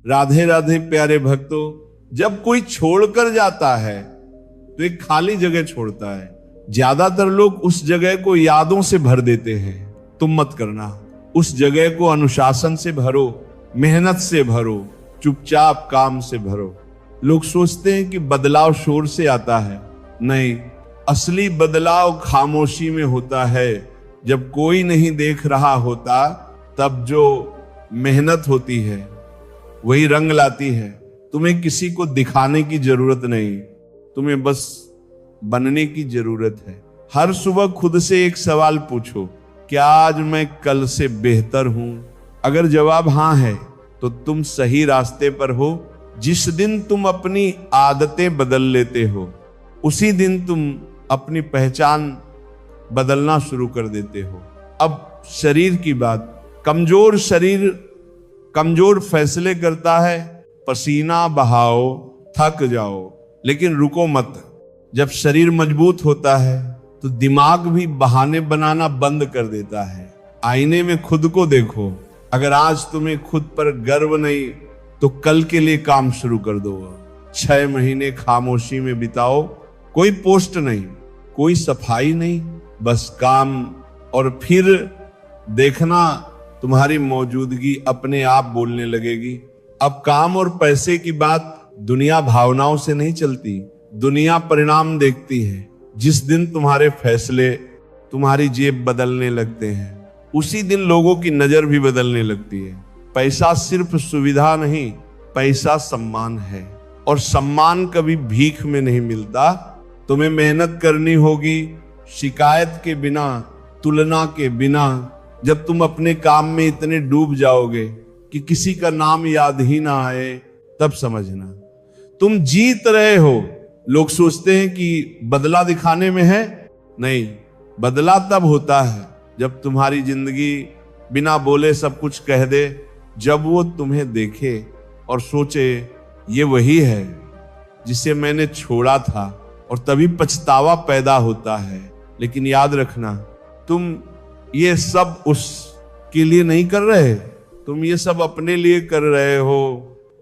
राधे राधे प्यारे भक्तों, जब कोई छोड़कर जाता है तो एक खाली जगह छोड़ता है। ज्यादातर लोग उस जगह को यादों से भर देते हैं। तुम मत करना, उस जगह को अनुशासन से भरो, मेहनत से भरो, चुपचाप काम से भरो। लोग सोचते हैं कि बदलाव शोर से आता है। नहीं, असली बदलाव खामोशी में होता है। जब कोई नहीं देख रहा होता तब जो मेहनत होती है वही रंग लाती है। तुम्हें किसी को दिखाने की जरूरत नहीं, तुम्हें बस बनने की जरूरत है। हर सुबह खुद से एक सवाल पूछो, क्या आज मैं कल से बेहतर हूं? अगर जवाब हां है तो तुम सही रास्ते पर हो। जिस दिन तुम अपनी आदतें बदल लेते हो उसी दिन तुम अपनी पहचान बदलना शुरू कर देते हो। अब शरीर की बात, कमजोर शरीर कमजोर फैसले करता है। पसीना बहाओ, थक जाओ, लेकिन रुको मत। जब शरीर मजबूत होता है तो दिमाग भी बहाने बनाना बंद कर देता है। आईने में खुद को देखो। अगर आज तुम्हें खुद पर गर्व नहीं तो कल के लिए काम शुरू कर दो। 6 महीने खामोशी में बिताओ। कोई पोस्ट नहीं, कोई सफाई नहीं, बस काम। और फिर देखना तुम्हारी मौजूदगी अपने आप बोलने लगेगी। अब काम और पैसे की बात दुनिया भावनाओं से नहीं चलती, दुनिया परिणाम देखती है। जिस दिन तुम्हारे फैसले तुम्हारी जेब बदलने लगते हैं उसी दिन लोगों की नजर भी बदलने लगती है। पैसा सिर्फ सुविधा नहीं, पैसा सम्मान है, और सम्मान कभी भीख में नहीं मिलता। तुम्हें मेहनत करनी होगी, शिकायत के बिना, तुलना के बिना। जब तुम अपने काम में इतने डूब जाओगे कि किसी का नाम याद ही ना आए, तब समझना तुम जीत रहे हो। लोग सोचते हैं कि बदला दिखाने में है। नहीं, बदला तब होता है जब तुम्हारी जिंदगी बिना बोले सब कुछ कह दे। जब वो तुम्हें देखे और सोचे ये वही है जिसे मैंने छोड़ा था, और तभी पछतावा पैदा होता है। लेकिन याद रखना, तुम ये सब उसके लिए नहीं कर रहे, तुम ये सब अपने लिए कर रहे हो।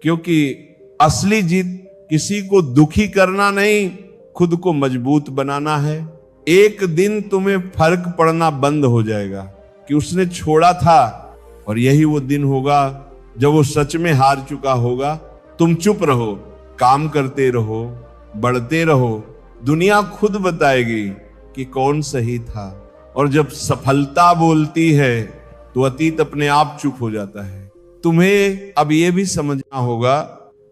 क्योंकि असली जीत किसी को दुखी करना नहीं, खुद को मजबूत बनाना है। एक दिन तुम्हें फर्क पड़ना बंद हो जाएगा कि उसने छोड़ा था, और यही वो दिन होगा जब वो सच में हार चुका होगा। तुम चुप रहो, काम करते रहो, बढ़ते रहो। दुनिया खुद बताएगी कि कौन सही था। और जब सफलता बोलती है तो अतीत अपने आप चुप हो जाता है। तुम्हें अब यह भी समझना होगा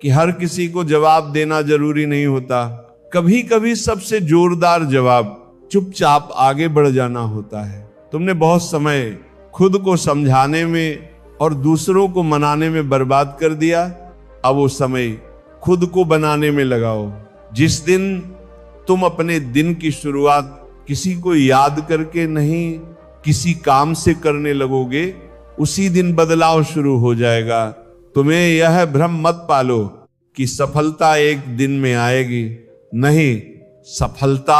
कि हर किसी को जवाब देना जरूरी नहीं होता। कभी कभी सबसे जोरदार जवाब चुपचाप आगे बढ़ जाना होता है। तुमने बहुत समय खुद को समझाने में और दूसरों को मनाने में बर्बाद कर दिया। अब वो समय खुद को बनाने में लगाओ। जिस दिन तुम अपने दिन की शुरुआत किसी को याद करके नहीं, किसी काम से करने लगोगे, उसी दिन बदलाव शुरू हो जाएगा। तुम्हें यह भ्रम मत पालो कि सफलता एक दिन में आएगी। नहीं, सफलता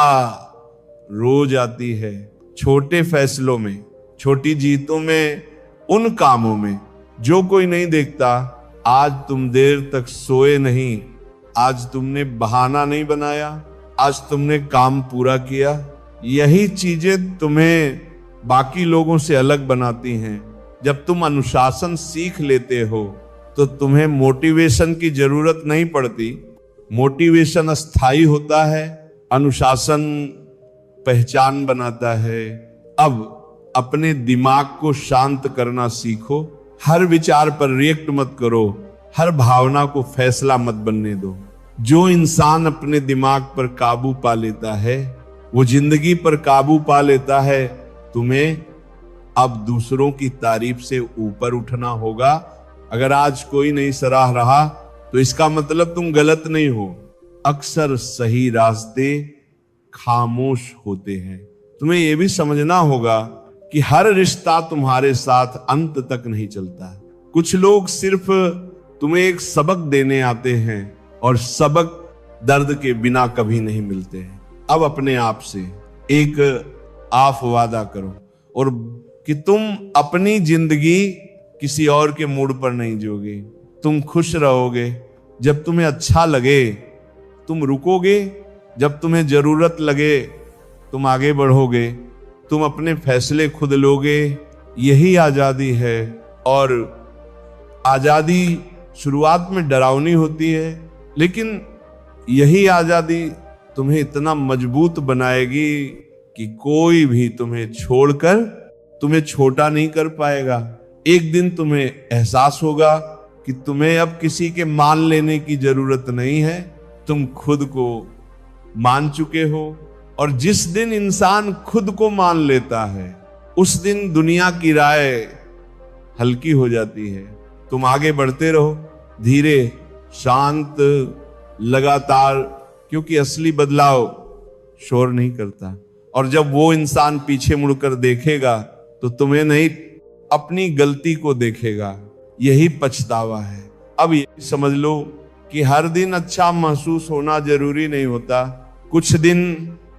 रोज आती है, छोटे फैसलों में, छोटी जीतों में, उन कामों में जो कोई नहीं देखता। आज तुम देर तक सोए नहीं, आज तुमने बहाना नहीं बनाया, आज तुमने काम पूरा किया। यही चीजें तुम्हें बाकी लोगों से अलग बनाती हैं। जब तुम अनुशासन सीख लेते हो तो तुम्हें मोटिवेशन की जरूरत नहीं पड़ती। मोटिवेशन अस्थाई होता है, अनुशासन पहचान बनाता है। अब अपने दिमाग को शांत करना सीखो। हर विचार पर रिएक्ट मत करो, हर भावना को फैसला मत बनने दो। जो इंसान अपने दिमाग पर काबू पा लेता है वो जिंदगी पर काबू पा लेता है। तुम्हें अब दूसरों की तारीफ से ऊपर उठना होगा। अगर आज कोई नहीं सराह रहा तो इसका मतलब तुम गलत नहीं हो। अक्सर सही रास्ते खामोश होते हैं। तुम्हें यह भी समझना होगा कि हर रिश्ता तुम्हारे साथ अंत तक नहीं चलता। कुछ लोग सिर्फ तुम्हें एक सबक देने आते हैं और सबक दर्द के बिना कभी नहीं मिलते हैं। अब अपने आप से एक आप वादा करो और कि तुम अपनी जिंदगी किसी और के मूड पर नहीं जियोगे। तुम खुश रहोगे जब तुम्हें अच्छा लगे, तुम रुकोगे जब तुम्हें जरूरत लगे, तुम आगे बढ़ोगे, तुम अपने फैसले खुद लोगे। यही आजादी है। और आजादी शुरुआत में डरावनी होती है, लेकिन यही आजादी तुम्हें इतना मजबूत बनाएगी कि कोई भी तुम्हें छोड़कर तुम्हें छोटा नहीं कर पाएगा। एक दिन तुम्हें एहसास होगा कि तुम्हें अब किसी के मान लेने की जरूरत नहीं है, तुम खुद को मान चुके हो। और जिस दिन इंसान खुद को मान लेता है, उस दिन दुनिया की राय हल्की हो जाती है। तुम आगे बढ़ते रहो, धीरे, शांत, लगातार, क्योंकि असली बदलाव शोर नहीं करता। और जब वो इंसान पीछे मुड़कर देखेगा तो तुम्हें नहीं, अपनी गलती को देखेगा। यही पछतावा है। अब ये समझ लो कि हर दिन अच्छा महसूस होना जरूरी नहीं होता। कुछ दिन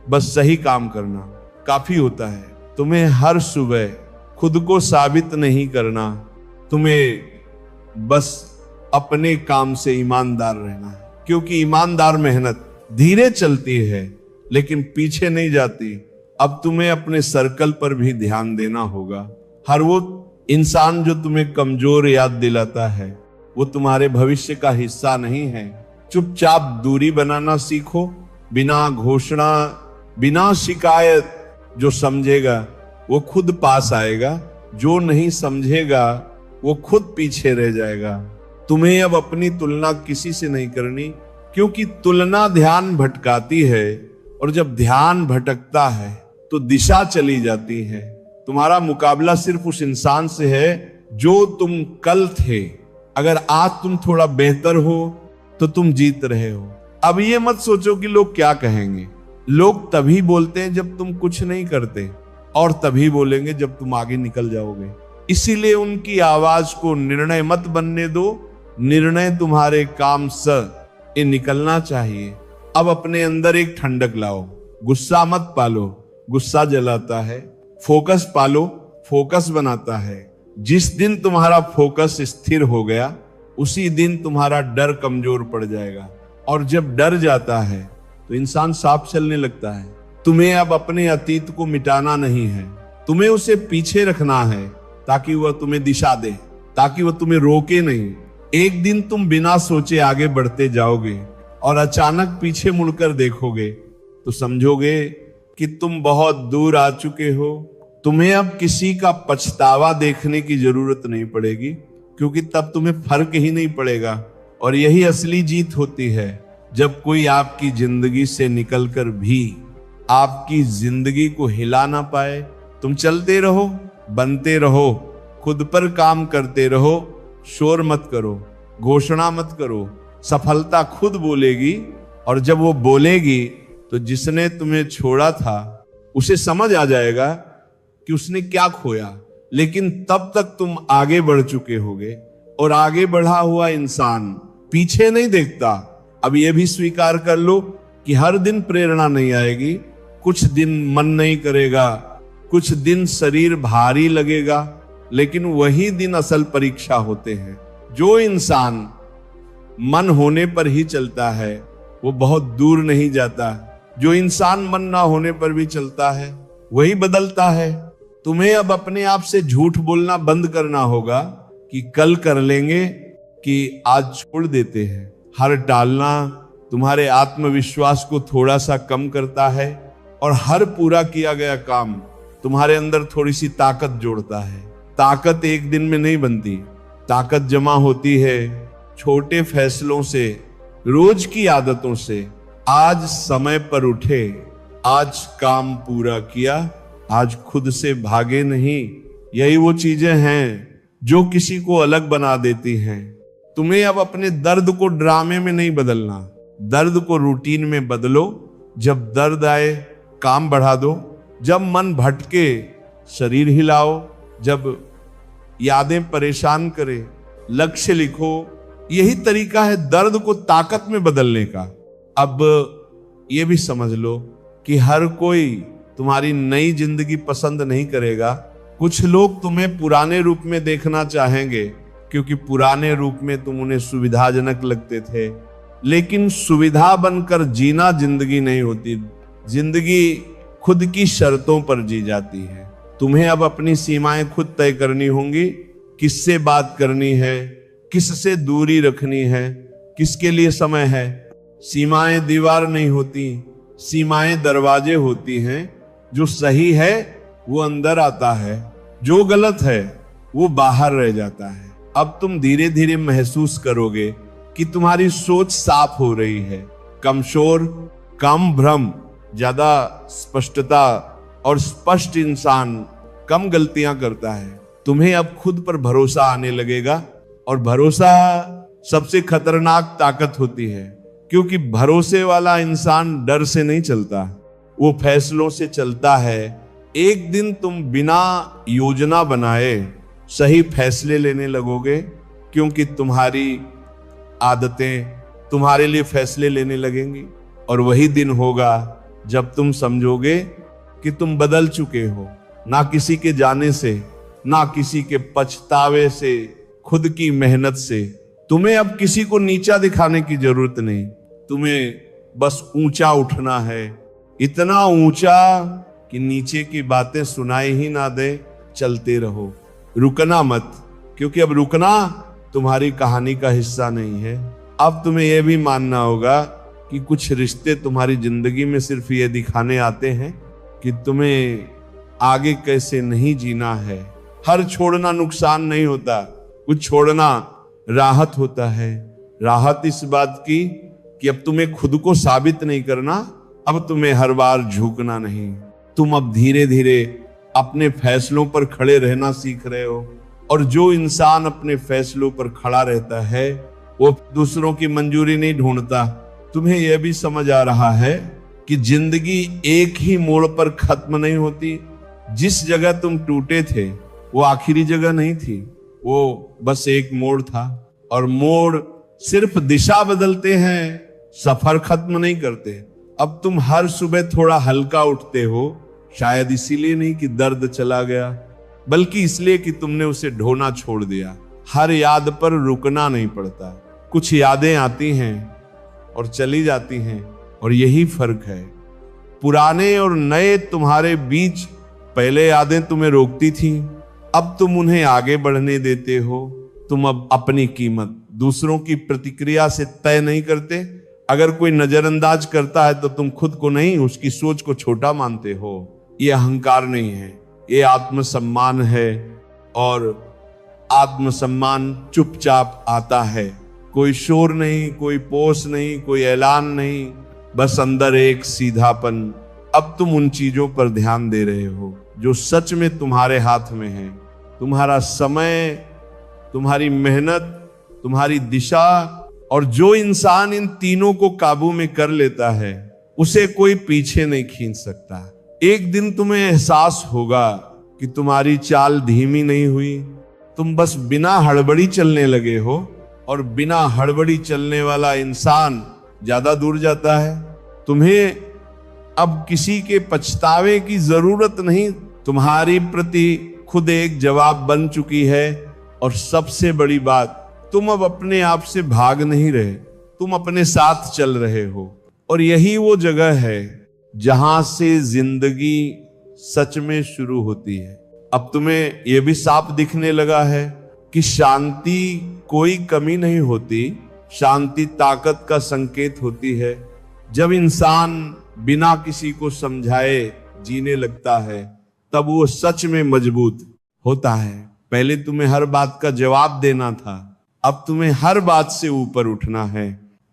बस सही काम करना काफी होता है। तुम्हें हर सुबह खुद को साबित नहीं करना, तुम्हें बस अपने काम से ईमानदार रहना है। क्योंकि ईमानदार मेहनत धीरे चलती है लेकिन पीछे नहीं जाती। अब तुम्हें अपने सर्कल पर भी ध्यान देना होगा। हर वो इंसान जो तुम्हें कमजोर याद दिलाता है, वो तुम्हारे भविष्य का हिस्सा नहीं है। चुपचाप दूरी बनाना सीखो, बिना घोषणा, बिना शिकायत। जो समझेगा वो खुद पास आएगा, जो नहीं समझेगा वो खुद पीछे रह जाएगा। तुम्हें अब अपनी तुलना किसी से नहीं करनी, क्योंकि तुलना ध्यान भटकाती है, और जब ध्यान भटकता है तो दिशा चली जाती है। तुम्हारा मुकाबला सिर्फ उस इंसान से है जो तुम कल थे। अगर आज तुम थोड़ा बेहतर हो तो तुम जीत रहे हो। अब ये मत सोचो कि लोग क्या कहेंगे। लोग तभी बोलते हैं जब तुम कुछ नहीं करते, और तभी बोलेंगे जब तुम आगे निकल जाओगे। इसीलिए उनकी आवाज को निर्णय मत बनने दो। निर्णय तुम्हारे काम से ये निकलना चाहिए। अब अपने अंदर एक ठंडक लाओ। गुस्सा मत पालो, गुस्सा जलाता है। फोकस पालो, फोकस बनाता है। जिस दिन तुम्हारा फोकस स्थिर हो गया, उसी दिन तुम्हारा डर कमजोर पड़ जाएगा। और जब डर जाता है तो इंसान साफ चलने लगता है। तुम्हें अब अपने अतीत को मिटाना नहीं है, तुम्हें उसे पीछे रखना है, ताकि वह तुम्हें दिशा दे, ताकि वह तुम्हें रोके नहीं। एक दिन तुम बिना सोचे आगे बढ़ते जाओगे, और अचानक पीछे मुड़कर देखोगे तो समझोगे कि तुम बहुत दूर आ चुके हो। तुम्हें अब किसी का पछतावा देखने की जरूरत नहीं पड़ेगी, क्योंकि तब तुम्हें फर्क ही नहीं पड़ेगा। और यही असली जीत होती है, जब कोई आपकी जिंदगी से निकलकर भी आपकी जिंदगी को हिला ना पाए। तुम चलते रहो, बनते रहो, खुद पर काम करते रहो। शोर मत करो, घोषणा मत करो। सफलता खुद बोलेगी, और जब वो बोलेगी तो जिसने तुम्हें छोड़ा था उसे समझ आ जाएगा कि उसने क्या खोया। लेकिन तब तक तुम आगे बढ़ चुके होगे, और आगे बढ़ा हुआ इंसान पीछे नहीं देखता। अब यह भी स्वीकार कर लो कि हर दिन प्रेरणा नहीं आएगी। कुछ दिन मन नहीं करेगा, कुछ दिन शरीर भारी लगेगा, लेकिन वही दिन असल परीक्षा होते हैं। जो इंसान मन होने पर ही चलता है वो बहुत दूर नहीं जाता। जो इंसान मन ना होने पर भी चलता है वही बदलता है। तुम्हें अब अपने आप से झूठ बोलना बंद करना होगा कि कल कर लेंगे, कि आज छोड़ देते हैं। हर टालना तुम्हारे आत्मविश्वास को थोड़ा सा कम करता है, और हर पूरा किया गया काम तुम्हारे अंदर थोड़ी सी ताकत जोड़ता है। ताकत एक दिन में नहीं बनती, ताकत जमा होती है छोटे फैसलों से, रोज की आदतों से। आज समय पर उठे, आज काम पूरा किया, आज खुद से भागे नहीं। यही वो चीजें हैं जो किसी को अलग बना देती हैं। तुम्हें अब अपने दर्द को ड्रामे में नहीं बदलना, दर्द को रूटीन में बदलो। जब दर्द आए काम बढ़ा दो, जब मन भटके शरीर हिलाओ, जब यादें परेशान करे लक्ष्य लिखो। यही तरीका है दर्द को ताकत में बदलने का। अब ये भी समझ लो कि हर कोई तुम्हारी नई जिंदगी पसंद नहीं करेगा। कुछ लोग तुम्हें पुराने रूप में देखना चाहेंगे, क्योंकि पुराने रूप में तुम उन्हें सुविधाजनक लगते थे। लेकिन सुविधा बनकर जीना जिंदगी नहीं होती। जिंदगी खुद की शर्तों पर जी जाती है। तुम्हें अब अपनी सीमाएं खुद तय करनी होंगी। किससे बात करनी है, किससे दूरी रखनी है, किसके लिए समय है। सीमाएं दीवार नहीं होती, सीमाएं दरवाजे होती हैं। जो सही है वो अंदर आता है, जो गलत है वो बाहर रह जाता है। अब तुम धीरे धीरे महसूस करोगे कि तुम्हारी सोच साफ हो रही है। कम शोर, कम भ्रम, ज्यादा स्पष्टता और स्पष्ट इंसान कम गलतियां करता है। तुम्हें अब खुद पर भरोसा आने लगेगा, और भरोसा सबसे खतरनाक ताकत होती है, क्योंकि भरोसे वाला इंसान डर से नहीं चलता, वो फैसलों से चलता है। एक दिन तुम बिना योजना बनाए सही फैसले लेने लगोगे, क्योंकि तुम्हारी आदतें तुम्हारे लिए फैसले लेने लगेंगी। और वही दिन होगा जब तुम समझोगे कि तुम बदल चुके हो, ना किसी के जाने से, ना किसी के पछतावे से, खुद की मेहनत से। तुम्हें अब किसी को नीचा दिखाने की जरूरत नहीं, तुम्हें बस ऊंचा उठना है। इतना ऊंचा कि नीचे की बातें सुनाई ही ना दे, चलते रहो, रुकना मत, क्योंकि अब रुकना तुम्हारी कहानी का हिस्सा नहीं है। अब तुम्हें यह भी मानना होगा कि कुछ रिश्ते तुम्हारी जिंदगी में सिर्फ ये दिखाने आते हैं कि तुम्हें आगे कैसे नहीं जीना है। हर छोड़ना नुकसान नहीं होता, कुछ छोड़ना राहत होता है। राहत इस बात की कि अब तुम्हें खुद को साबित नहीं करना, अब तुम्हें हर बार झुकना नहीं। तुम अब धीरे धीरे अपने फैसलों पर खड़े रहना सीख रहे हो, और जो इंसान अपने फैसलों पर खड़ा रहता है वो दूसरों की मंजूरी नहीं ढूंढता। तुम्हें यह भी समझ आ रहा है कि जिंदगी एक ही मोड़ पर खत्म नहीं होती। जिस जगह तुम टूटे थे वो आखिरी जगह नहीं थी, वो बस एक मोड़ था। और मोड़ सिर्फ दिशा बदलते हैं, सफर खत्म नहीं करते। अब तुम हर सुबह थोड़ा हल्का उठते हो, शायद इसीलिए नहीं कि दर्द चला गया, बल्कि इसलिए कि तुमने उसे ढोना छोड़ दिया। हर याद पर रुकना नहीं पड़ता। कुछ यादें आती हैं और चली जाती हैं, और यही फर्क है। पुराने और नए तुम्हारे बीच पहले यादें तुम्हें रोकती थीं, अब तुम उन्हें आगे बढ़ने देते हो। तुम अब अपनी कीमत दूसरों की प्रतिक्रिया से तय नहीं करते। अगर कोई नजरअंदाज करता है तो तुम खुद को नहीं, उसकी सोच को छोटा मानते हो। ये अहंकार नहीं है, ये आत्मसम्मान है। और आत्मसम्मान चुपचाप आता है, कोई शोर नहीं, कोई पोस नहीं, कोई ऐलान नहीं, बस अंदर एक सीधापन। अब तुम उन चीजों पर ध्यान दे रहे हो जो सच में तुम्हारे हाथ में है। तुम्हारा समय, तुम्हारी मेहनत, तुम्हारी दिशा। और जो इंसान इन तीनों को काबू में कर लेता है उसे कोई पीछे नहीं खींच सकता। एक दिन तुम्हें एहसास होगा कि तुम्हारी चाल धीमी नहीं हुई, तुम बस बिना हड़बड़ी चलने लगे हो। और बिना हड़बड़ी चलने वाला इंसान ज्यादा दूर जाता है। तुम्हें अब किसी के पछतावे की जरूरत नहीं, तुम्हारी प्रति खुद एक जवाब बन चुकी है। और सबसे बड़ी बात, तुम अब अपने आप से भाग नहीं रहे, तुम अपने साथ चल रहे हो। और यही वो जगह है जहां से जिंदगी सच में शुरू होती है। अब तुम्हें यह भी साफ दिखने लगा है कि शांति कोई कमी नहीं होती, शांति ताकत का संकेत होती है। जब इंसान बिना किसी को समझाए जीने लगता है तब वो सच में मजबूत होता है। पहले तुम्हें हर बात का जवाब देना था, अब तुम्हें हर बात से ऊपर उठना है।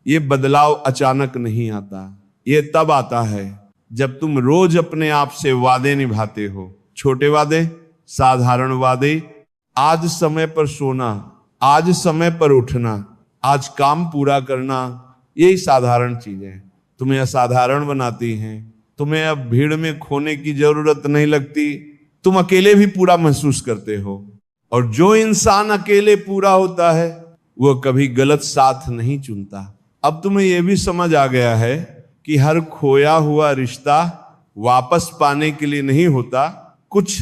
ये बदलाव अचानक नहीं आता, ये तब आता है जब तुम रोज अपने आप से वादे निभाते हो। छोटे वादे, साधारण वादे। आज समय पर सोना, आज समय पर उठना, आज काम पूरा करना, यही साधारण चीजें तुम्हें असाधारण बनाती हैं। तुम्हें अब भीड़ में खोने की जरूरत नहीं लगती, तुम अकेले भी पूरा महसूस करते हो। और जो इंसान अकेले पूरा होता है वो कभी गलत साथ नहीं चुनता। अब तुम्हें यह भी समझ आ गया है कि हर खोया हुआ रिश्ता वापस पाने के लिए नहीं होता। कुछ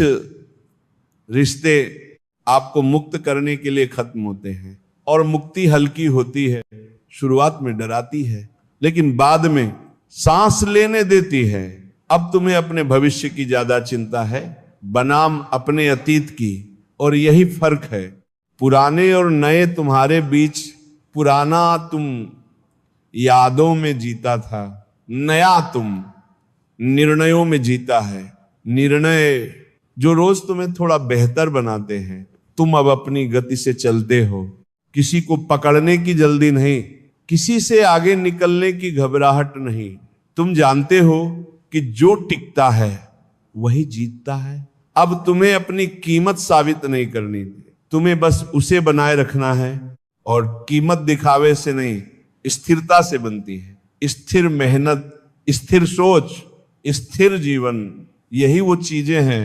रिश्ते आपको मुक्त करने के लिए खत्म होते हैं। और मुक्ति हल्की होती है, शुरुआत में डराती है, लेकिन बाद में सांस लेने देती है। अब तुम्हें अपने भविष्य की ज्यादा चिंता है बनाम अपने अतीत की, और यही फर्क है पुराने और नए तुम्हारे बीच। पुराना तुम यादों में जीता था, नया तुम निर्णयों में जीता है। निर्णय जो रोज तुम्हें थोड़ा बेहतर बनाते हैं। तुम अब अपनी गति से चलते हो, किसी को पकड़ने की जल्दी नहीं, किसी से आगे निकलने की घबराहट नहीं। तुम जानते हो कि जो टिकता है वही जीतता है। अब तुम्हें अपनी कीमत साबित नहीं करनी, तुम्हें बस उसे बनाए रखना है। और कीमत दिखावे से नहीं, स्थिरता से बनती है। स्थिर मेहनत, स्थिर सोच, स्थिर जीवन, यही वो चीजें हैं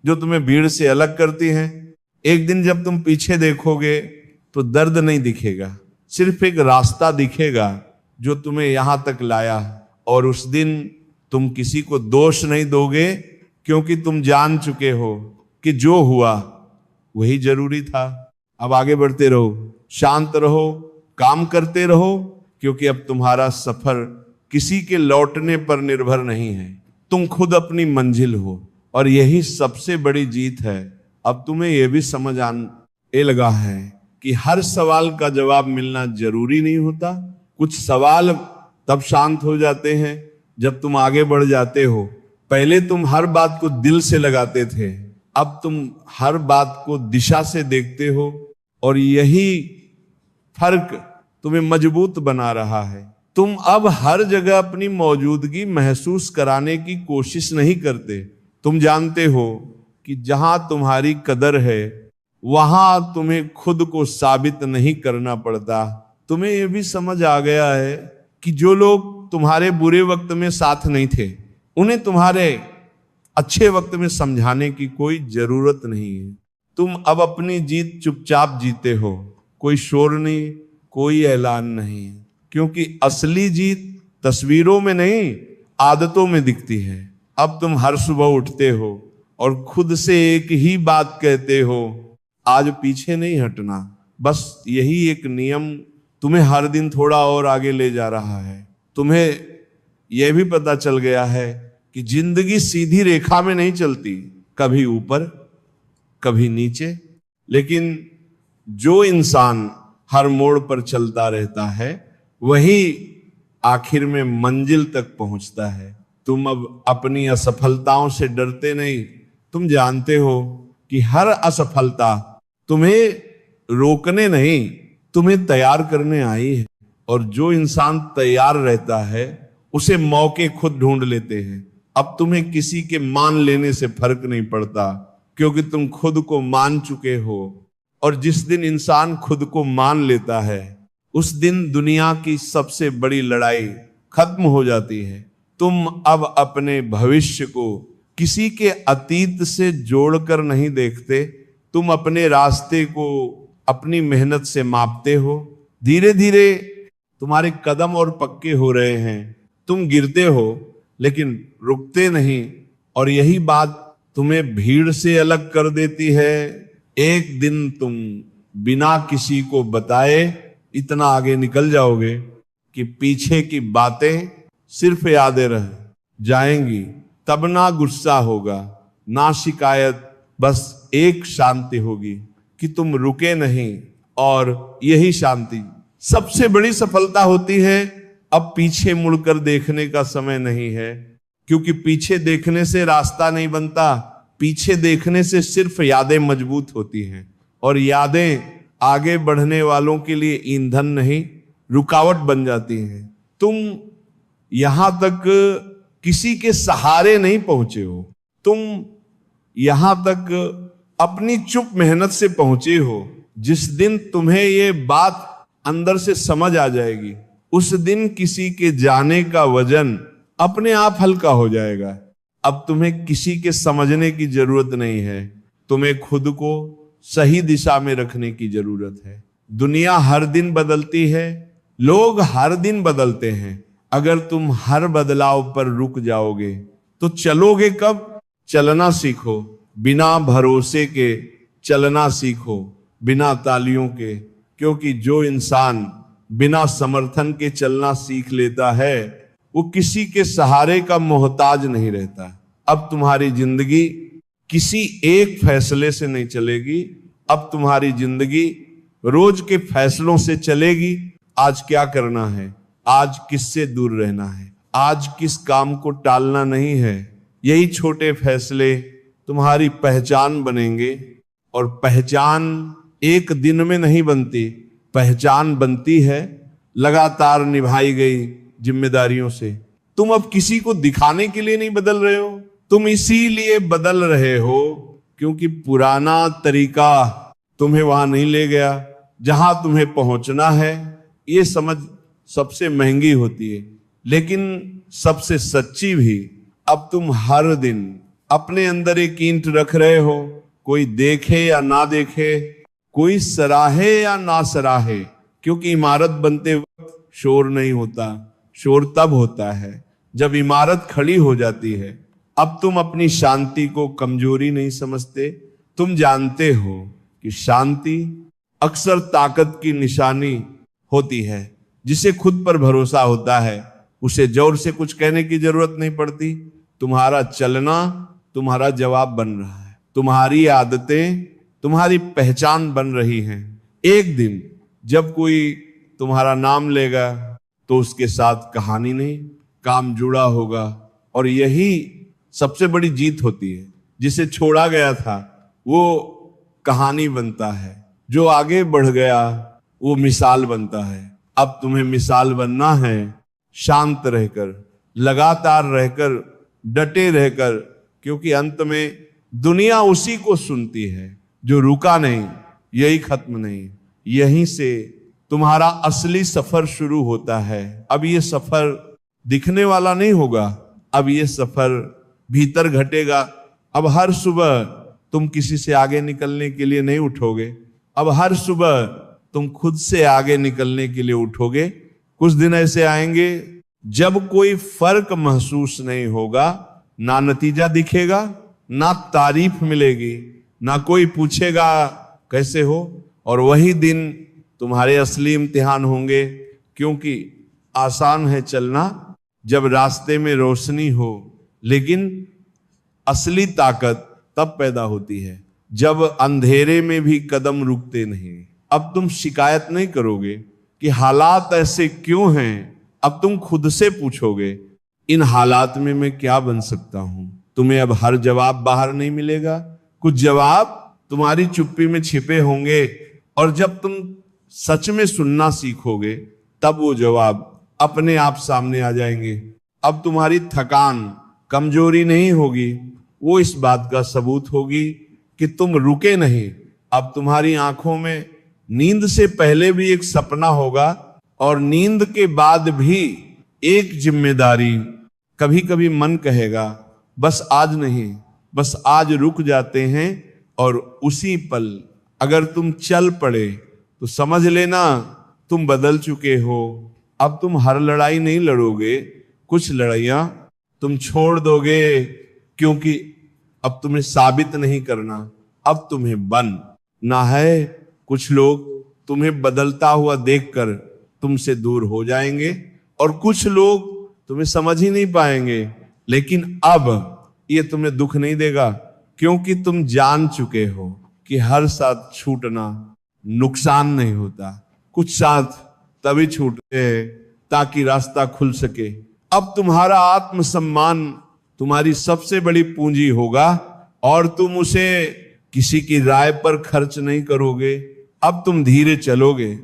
जो तुम्हें भीड़ से अलग करती हैं। एक दिन जब तुम पीछे देखोगे तो दर्द नहीं दिखेगा, सिर्फ एक रास्ता दिखेगा जो तुम्हें यहां तक लाया। और उस दिन तुम किसी को दोष नहीं दोगे, क्योंकि तुम जान चुके हो कि जो हुआ वही जरूरी था। अब आगे बढ़ते रहो, शांत रहो, काम करते रहो, क्योंकि अब तुम्हारा सफर किसी के लौटने पर निर्भर नहीं है। तुम खुद अपनी मंजिल हो, और यही सबसे बड़ी जीत है। अब तुम्हें यह भी समझ आने लगा है कि हर सवाल का जवाब मिलना जरूरी नहीं होता। कुछ सवाल तब शांत हो जाते हैं जब तुम आगे बढ़ जाते हो। पहले तुम हर बात को दिल से लगाते थे, अब तुम हर बात को दिशा से देखते हो, और यही फर्क तुम्हें मजबूत बना रहा है। तुम अब हर जगह अपनी मौजूदगी महसूस कराने की कोशिश नहीं करते। तुम जानते हो कि जहां तुम्हारी कदर है वहां तुम्हें खुद को साबित नहीं करना पड़ता। तुम्हें यह भी समझ आ गया है कि जो लोग तुम्हारे बुरे वक्त में साथ नहीं थे, उन्हें तुम्हारे अच्छे वक्त में समझाने की कोई जरूरत नहीं है। तुम अब अपनी जीत चुपचाप जीते हो, कोई शोर नहीं, कोई ऐलान नहीं, क्योंकि असली जीत तस्वीरों में नहीं, आदतों में दिखती है। अब तुम हर सुबह उठते हो और खुद से एक ही बात कहते हो, आज पीछे नहीं हटना। बस यही एक नियम तुम्हें हर दिन थोड़ा और आगे ले जा रहा है। तुम्हें यह भी पता चल गया है कि जिंदगी सीधी रेखा में नहीं चलती, कभी ऊपर कभी नीचे। लेकिन जो इंसान हर मोड़ पर चलता रहता है वही आखिर में मंजिल तक पहुंचता है। तुम अब अपनी असफलताओं से डरते नहीं। तुम जानते हो कि हर असफलता तुम्हें रोकने नहीं, तुम्हें तैयार करने आई है। और जो इंसान तैयार रहता है उसे मौके खुद ढूंढ लेते हैं। अब तुम्हें किसी के मान लेने से फर्क नहीं पड़ता, क्योंकि तुम खुद को मान चुके हो। और जिस दिन इंसान खुद को मान लेता है उस दिन दुनिया की सबसे बड़ी लड़ाई खत्म हो जाती है। तुम अब अपने भविष्य को किसी के अतीत से जोड़कर नहीं देखते, तुम अपने रास्ते को अपनी मेहनत से मापते हो। धीरे धीरे तुम्हारे कदम और पक्के हो रहे हैं। तुम गिरते हो लेकिन रुकते नहीं, और यही बात तुम्हें भीड़ से अलग कर देती है। एक दिन तुम बिना किसी को बताए इतना आगे निकल जाओगे कि पीछे की बातें सिर्फ यादें रह जाएंगी। तब ना गुस्सा होगा ना शिकायत, बस एक शांति होगी कि तुम रुके नहीं। और यही शांति सबसे बड़ी सफलता होती है। अब पीछे मुड़कर देखने का समय नहीं है, क्योंकि पीछे देखने से रास्ता नहीं बनता, पीछे देखने से सिर्फ यादें मजबूत होती हैं। और यादें आगे बढ़ने वालों के लिए ईंधन नहीं, रुकावट बन जाती हैं। तुम यहां तक किसी के सहारे नहीं पहुंचे हो, तुम यहां तक अपनी चुप मेहनत से पहुंचे हो। जिस दिन तुम्हें ये बात अंदर से समझ आ जाएगी, उस दिन किसी के जाने का वजन अपने आप हल्का हो जाएगा। अब तुम्हें किसी के समझने की जरूरत नहीं है, तुम्हें खुद को सही दिशा में रखने की जरूरत है। दुनिया हर दिन बदलती है, लोग हर दिन बदलते हैं। अगर तुम हर बदलाव पर रुक जाओगे तो चलोगे कब? चलना सीखो, बिना भरोसे के चलना सीखो बिना तालियों के, क्योंकि जो इंसान बिना समर्थन के चलना सीख लेता है वो किसी के सहारे का मोहताज नहीं रहता। अब तुम्हारी जिंदगी किसी एक फैसले से नहीं चलेगी, अब तुम्हारी जिंदगी रोज के फैसलों से चलेगी। आज क्या करना है, आज किससे दूर रहना है, आज किस काम को टालना नहीं है। यही छोटे फैसले तुम्हारी पहचान बनेंगे। और पहचान एक दिन में नहीं बनती, पहचान बनती है लगातार निभाई गई जिम्मेदारियों से। तुम अब किसी को दिखाने के लिए नहीं बदल रहे हो, तुम इसीलिए बदल रहे हो क्योंकि पुराना तरीका तुम्हें वहां नहीं ले गया जहां तुम्हें पहुंचना है। ये समझ सबसे महंगी होती है लेकिन सबसे सच्ची भी। अब तुम हर दिन अपने अंदर एक ईंट रख रहे हो, कोई देखे या ना देखे, कोई सराहे या ना सराहे, क्योंकि इमारत बनते वक्त शोर नहीं होता, शोर तब होता है जब इमारत खड़ी हो जाती है। अब तुम अपनी शांति को कमजोरी नहीं समझते, तुम जानते हो कि शांति अक्सर ताकत की निशानी होती है। जिसे खुद पर भरोसा होता है उसे जोर से कुछ कहने की जरूरत नहीं पड़ती। तुम्हारा चलना तुम्हारा जवाब बन रहा है, तुम्हारी आदतें तुम्हारी पहचान बन रही हैं। एक दिन जब कोई तुम्हारा नाम लेगा तो उसके साथ कहानी नहीं, काम जुड़ा होगा। और यही सबसे बड़ी जीत होती है। जिसे छोड़ा गया था वो कहानी बनता है, जो आगे बढ़ गया वो मिसाल बनता है। अब तुम्हें मिसाल बनना है, शांत रहकर, लगातार रहकर, डटे रहकर, क्योंकि अंत में दुनिया उसी को सुनती है जो रुका नहीं, यही खत्म नहीं। यहीं से तुम्हारा असली सफर शुरू होता है। अब ये सफर दिखने वाला नहीं होगा, अब ये सफर भीतर घटेगा। अब हर सुबह तुम किसी से आगे निकलने के लिए नहीं उठोगे, अब हर सुबह तुम खुद से आगे निकलने के लिए उठोगे। कुछ दिन ऐसे आएंगे जब कोई फर्क महसूस नहीं होगा, ना नतीजा दिखेगा, ना तारीफ मिलेगी, ना कोई पूछेगा कैसे हो। और वही दिन तुम्हारे असली इम्तिहान होंगे, क्योंकि आसान है चलना जब रास्ते में रोशनी हो, लेकिन असली ताकत तब पैदा होती है जब अंधेरे में भी कदम रुकते नहीं। अब तुम शिकायत नहीं करोगे कि हालात ऐसे क्यों हैं, अब तुम खुद से पूछोगे इन हालात में मैं क्या बन सकता हूं। तुम्हें अब हर जवाब बाहर नहीं मिलेगा, कुछ जवाब तुम्हारी चुप्पी में छिपे होंगे। और जब तुम सच में सुनना सीखोगे तब वो जवाब अपने आप सामने आ जाएंगे। अब तुम्हारी थकान कमजोरी नहीं होगी, वो इस बात का सबूत होगी कि तुम रुके नहीं। अब तुम्हारी आंखों में नींद से पहले भी एक सपना होगा और नींद के बाद भी एक जिम्मेदारी। कभी कभी मन कहेगा बस आज नहीं, बस आज रुक जाते हैं। और उसी पल अगर तुम चल पड़े तो समझ लेना तुम बदल चुके हो। अब तुम हर लड़ाई नहीं लड़ोगे, कुछ लड़ाइयां तुम छोड़ दोगे, क्योंकि अब तुम्हें साबित नहीं करना, अब तुम्हें बनना है। कुछ लोग तुम्हें बदलता हुआ देखकर तुमसे दूर हो जाएंगे और कुछ लोग तुम्हें समझ ही नहीं पाएंगे। लेकिन अब ये तुम्हें दुख नहीं देगा, क्योंकि तुम जान चुके हो कि हर साथ छूटना नुकसान नहीं होता। कुछ साथ तभी छूटते हैं ताकि रास्ता खुल सके। अब तुम्हारा आत्मसम्मान तुम्हारी सबसे बड़ी पूंजी होगा और तुम उसे किसी की राय पर खर्च नहीं करोगे। अब तुम धीरे चलोगे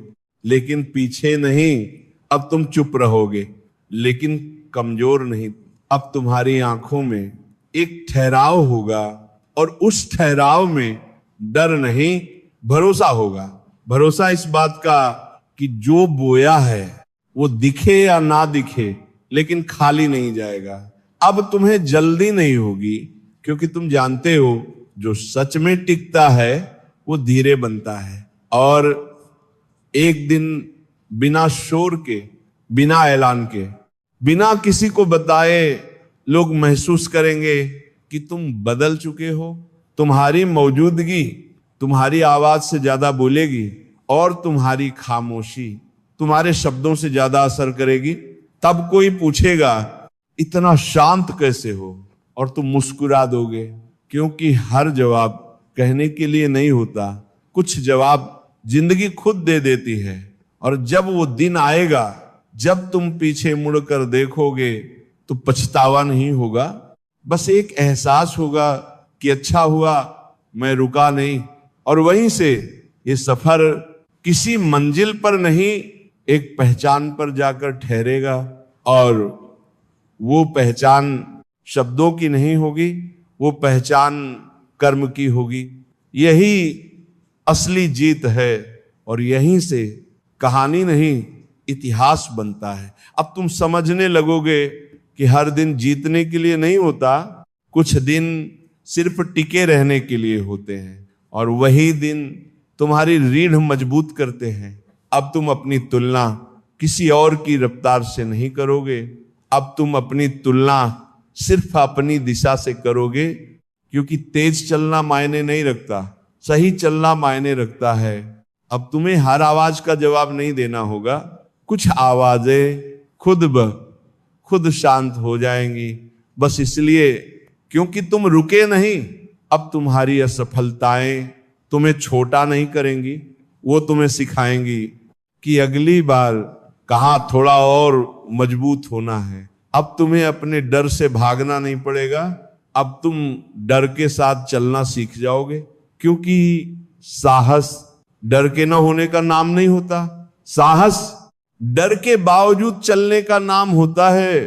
लेकिन पीछे नहीं, अब तुम चुप रहोगे लेकिन कमजोर नहीं। अब तुम्हारी आंखों में एक ठहराव होगा और उस ठहराव में डर नहीं, भरोसा होगा। भरोसा इस बात का कि जो बोया है वो दिखे या ना दिखे लेकिन खाली नहीं जाएगा। अब तुम्हें जल्दी नहीं होगी, क्योंकि तुम जानते हो जो सच में टिकता है वो धीरे बनता है। और एक दिन बिना शोर के, बिना ऐलान के, बिना किसी को बताए लोग महसूस करेंगे कि तुम बदल चुके हो। तुम्हारी मौजूदगी तुम्हारी आवाज से ज्यादा बोलेगी और तुम्हारी खामोशी तुम्हारे शब्दों से ज्यादा असर करेगी। तब कोई पूछेगा इतना शांत कैसे हो, और तुम मुस्कुरा दोगे, क्योंकि हर जवाब कहने के लिए नहीं होता, कुछ जवाब जिंदगी खुद दे देती है। और जब वो दिन आएगा जब तुम पीछे मुड़कर देखोगे तो पछतावा नहीं होगा, बस एक एहसास होगा कि अच्छा हुआ मैं रुका नहीं। और वहीं से ये सफर किसी मंजिल पर नहीं, एक पहचान पर जाकर ठहरेगा। और वो पहचान शब्दों की नहीं होगी, वो पहचान कर्म की होगी। यही असली जीत है और यहीं से कहानी नहीं इतिहास बनता है। अब तुम समझने लगोगे कि हर दिन जीतने के लिए नहीं होता, कुछ दिन सिर्फ टिके रहने के लिए होते हैं, और वही दिन तुम्हारी रीढ़ मजबूत करते हैं। अब तुम अपनी तुलना किसी और की रफ्तार से नहीं करोगे, अब तुम अपनी तुलना सिर्फ अपनी दिशा से करोगे, क्योंकि तेज चलना मायने नहीं रखता, सही चलना मायने रखता है। अब तुम्हें हर आवाज का जवाब नहीं देना होगा, कुछ आवाजें खुद शांत हो जाएंगी, बस इसलिए क्योंकि तुम रुके नहीं। अब तुम्हारी असफलताएं तुम्हें छोटा नहीं करेंगी, वो तुम्हें सिखाएंगी कि अगली बार कहां थोड़ा और मजबूत होना है। अब तुम्हें अपने डर से भागना नहीं पड़ेगा, अब तुम डर के साथ चलना सीख जाओगे, क्योंकि साहस डर के न होने का नाम नहीं होता, साहस डर के बावजूद चलने का नाम होता है।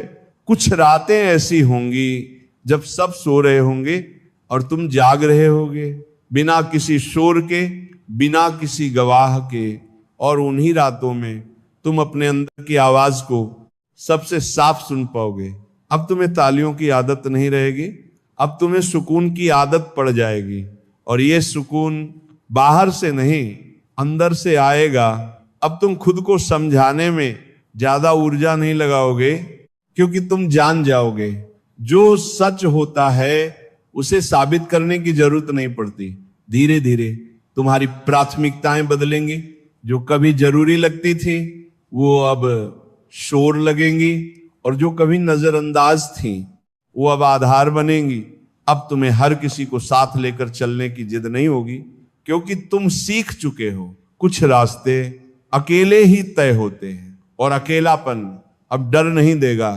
कुछ रातें ऐसी होंगी जब सब सो रहे होंगे और तुम जाग रहे होगे, बिना किसी शोर के, बिना किसी गवाह के, और उन्हीं रातों में तुम अपने अंदर की आवाज को सबसे साफ सुन पाओगे। अब तुम्हें तालियों की आदत नहीं रहेगी, अब तुम्हें सुकून की आदत पड़ जाएगी, और ये सुकून बाहर से नहीं अंदर से आएगा। अब तुम खुद को समझाने में ज्यादा ऊर्जा नहीं लगाओगे, क्योंकि तुम जान जाओगे जो सच होता है उसे साबित करने की जरूरत नहीं पड़ती। धीरे धीरे तुम्हारी प्राथमिकताएं बदलेंगी, जो कभी जरूरी लगती थी वो अब शोर लगेंगी, और जो कभी नजरअंदाज थी वो अब आधार बनेंगी। अब तुम्हें हर किसी को साथ लेकर चलने की जिद नहीं होगी, क्योंकि तुम सीख चुके हो कुछ रास्ते अकेले ही तय होते हैं, और अकेलापन अब डर नहीं देगा,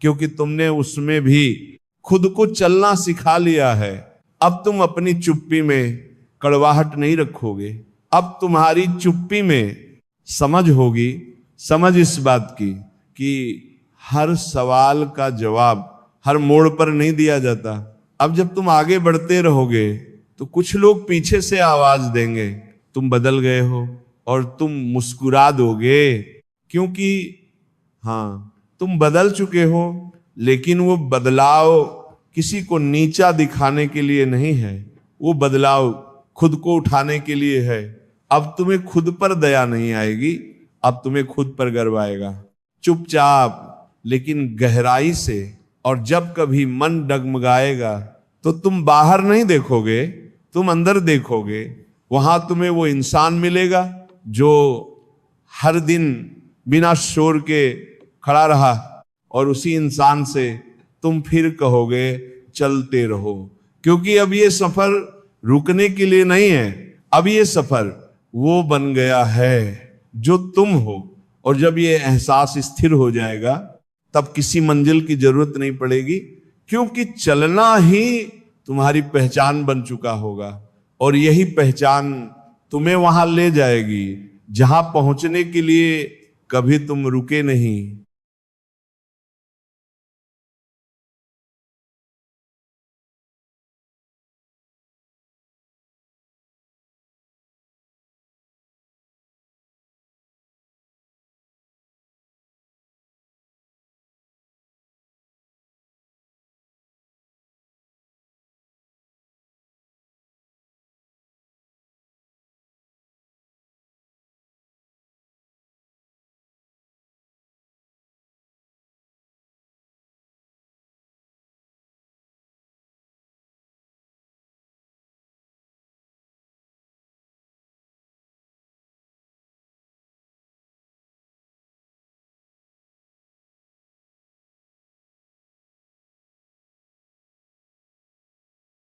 क्योंकि तुमने उसमें भी खुद को चलना सिखा लिया है। अब तुम अपनी चुप्पी में कड़वाहट नहीं रखोगे, अब तुम्हारी चुप्पी में समझ होगी, समझ इस बात की कि हर सवाल का जवाब हर मोड़ पर नहीं दिया जाता। अब जब तुम आगे बढ़ते रहोगे तो कुछ लोग पीछे से आवाज देंगे तुम बदल गए हो, और तुम मुस्कुरा दोगे, क्योंकि हाँ तुम बदल चुके हो। लेकिन वो बदलाव किसी को नीचा दिखाने के लिए नहीं है, वो बदलाव खुद को उठाने के लिए है। अब तुम्हें खुद पर दया नहीं आएगी, अब तुम्हें खुद पर गर्व आएगा। चुपचाप लेकिन गहराई से, और जब कभी मन डगमगाएगा तो तुम बाहर नहीं देखोगे, तुम अंदर देखोगे। वहां तुम्हें वो इंसान मिलेगा जो हर दिन बिना शोर के खड़ा रहा, और उसी इंसान से तुम फिर कहोगे चलते रहो, क्योंकि अब ये सफर रुकने के लिए नहीं है, अब ये सफर वो बन गया है जो तुम हो। और जब ये एहसास स्थिर हो जाएगा तब किसी मंजिल की जरूरत नहीं पड़ेगी, क्योंकि चलना ही तुम्हारी पहचान बन चुका होगा, और यही पहचान तुम्हें वहां ले जाएगी जहां पहुंचने के लिए कभी तुम रुके नहीं।